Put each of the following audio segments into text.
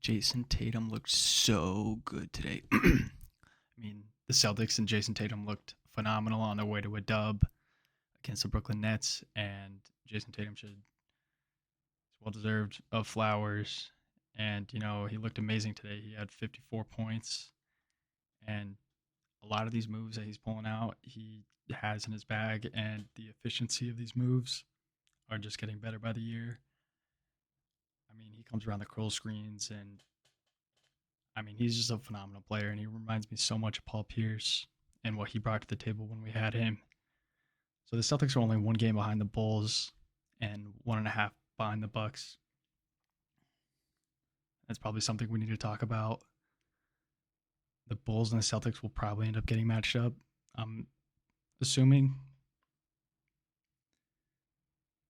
Jayson Tatum looked so good today. I mean, the Celtics and Jayson Tatum looked phenomenal on their way to a dub against the Brooklyn Nets, and Jayson Tatum should well deserved of flowers. And he looked amazing today. He had 54 points, and a lot of these moves that he's pulling out, he has in his bag, and the efficiency of these moves are just getting better by the year. I mean, he comes around the curl screens, and I mean, he's just a phenomenal player, and he reminds me so much of Paul Pierce and what he brought to the table when we had him. So the Celtics are only one game behind the Bulls and 1.5 behind the Bucks. That's probably something we need to talk about. The Bulls and the Celtics will probably end up getting matched up, I'm assuming.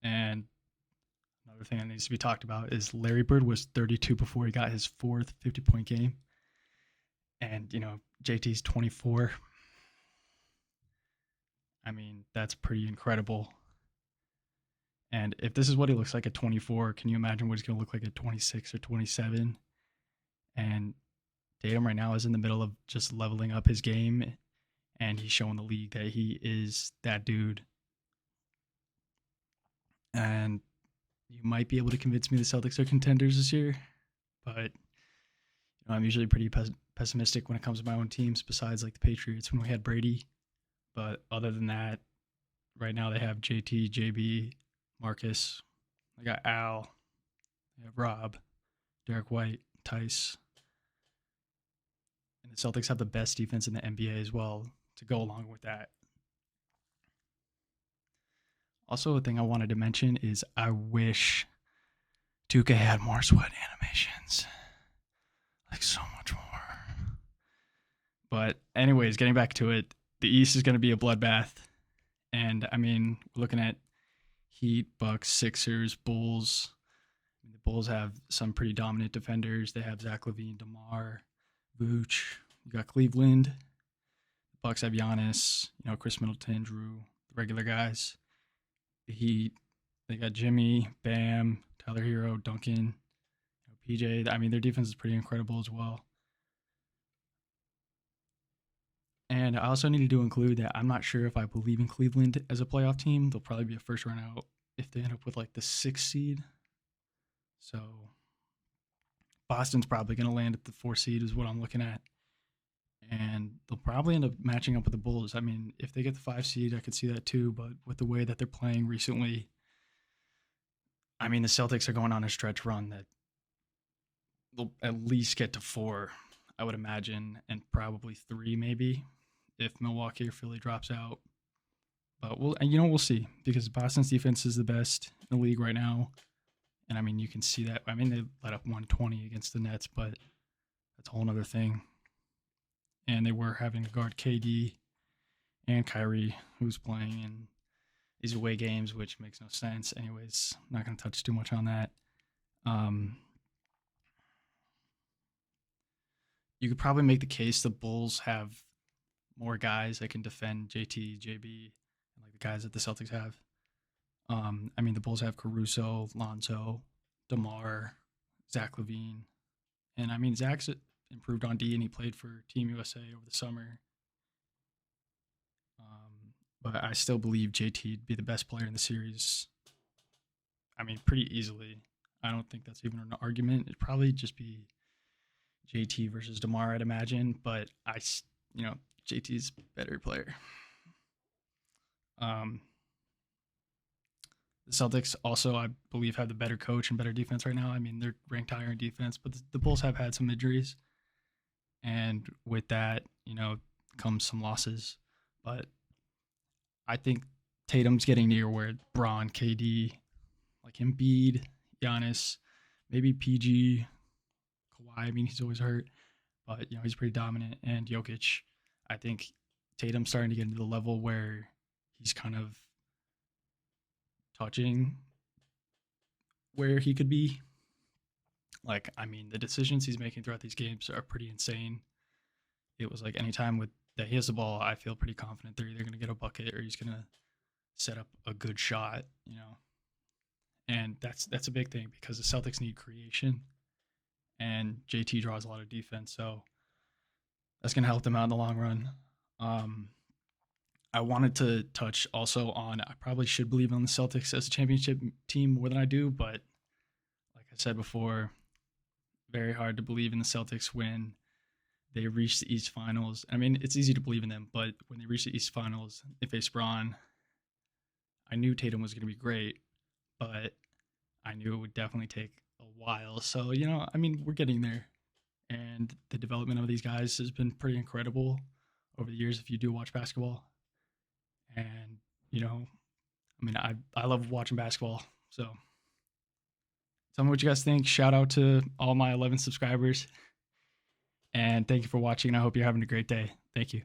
And another thing that needs to be talked about is Larry Bird was 32 before he got his fourth 50-point game. And, JT's 24. I mean, that's pretty incredible. And if this is what he looks like at 24, can you imagine what he's going to look like at 26 or 27? And Tatum right now is in the middle of just leveling up his game, and he's showing the league that he is that dude. And you might be able to convince me the Celtics are contenders this year, but I'm usually pretty pessimistic when it comes to my own teams, besides like the Patriots when we had Brady. But other than that, right now they have JT, JB, Marcus. They got Al. They have Rob, Derek White, Tice. And the Celtics have the best defense in the NBA as well to go along with that. Also, a thing I wanted to mention is I wish 2K had more sweat animations. Like so much more. But anyways, getting back to it, the East is going to be a bloodbath. And I mean, we're looking at Heat, Bucks, Sixers, Bulls. The Bulls have some pretty dominant defenders. They have Zach LaVine, DeMar, Vooch. You got Cleveland. The Bucks have Giannis, Chris Middleton, Drew, the regular guys. The Heat, they got Jimmy, Bam, Tyler Hero, Duncan, PJ. I mean, their defense is pretty incredible as well. And I also needed to include that I'm not sure if I believe in Cleveland as a playoff team. They'll probably be a first round out if they end up with like the 6th seed. So Boston's probably going to land at the 4th seed is what I'm looking at. And they'll probably end up matching up with the Bulls. I mean, if they get the 5 seed, I could see that too. But with the way that they're playing recently, I mean, the Celtics are going on a stretch run that they'll at least get to 4, I would imagine, and probably 3 maybe if Milwaukee or Philly drops out. But we'll see, because Boston's defense is the best in the league right now. And I mean, you can see that. I mean, they let up 120 against the Nets, but that's a whole other thing. And they were having to guard KD and Kyrie, who's playing in these away games, which makes no sense. Anyways, I'm not going to touch too much on that. You could probably make the case the Bulls have more guys that can defend JT, JB, and like the guys that the Celtics have. I mean, the Bulls have Caruso, Lonzo, DeMar, Zach LaVine. And I mean, Zach's improved on D, and he played for Team USA over the summer. But I still believe JT would be the best player in the series. I mean, pretty easily. I don't think that's even an argument. It'd probably just be JT versus DeMar, I'd imagine. But JT's a better player. The Celtics also, I believe, have the better coach and better defense right now. I mean, they're ranked higher in defense, but the Bulls have had some injuries. And with that, comes some losses. But I think Tatum's getting near where Bron, KD, like Embiid, Giannis, maybe PG, Kawhi. I mean, he's always hurt, but he's pretty dominant. And Jokic, I think Tatum's starting to get into the level where he's kind of touching where he could be. Like, I mean, the decisions he's making throughout these games are pretty insane. It was like anytime that he has the ball, I feel pretty confident they're either going to get a bucket or he's going to set up a good shot, And that's a big thing because the Celtics need creation. and JT draws a lot of defense, so that's gonna help them out in the long run. Um, I wanted to touch also on I probably should believe in the Celtics as a championship team more than I do, but like I said before, very hard to believe in the Celtics when they reach the East Finals. I mean, it's easy to believe in them, but when they reach the East Finals, they face Braun. I knew Tatum was going to be great, but I knew it would definitely take a while. So, I mean, we're getting there. And the development of these guys has been pretty incredible over the years if you do watch basketball. And, I mean, I love watching basketball. So tell me what you guys think. Shout out to all my 11 subscribers. And thank you for watching. I hope you're having a great day. Thank you.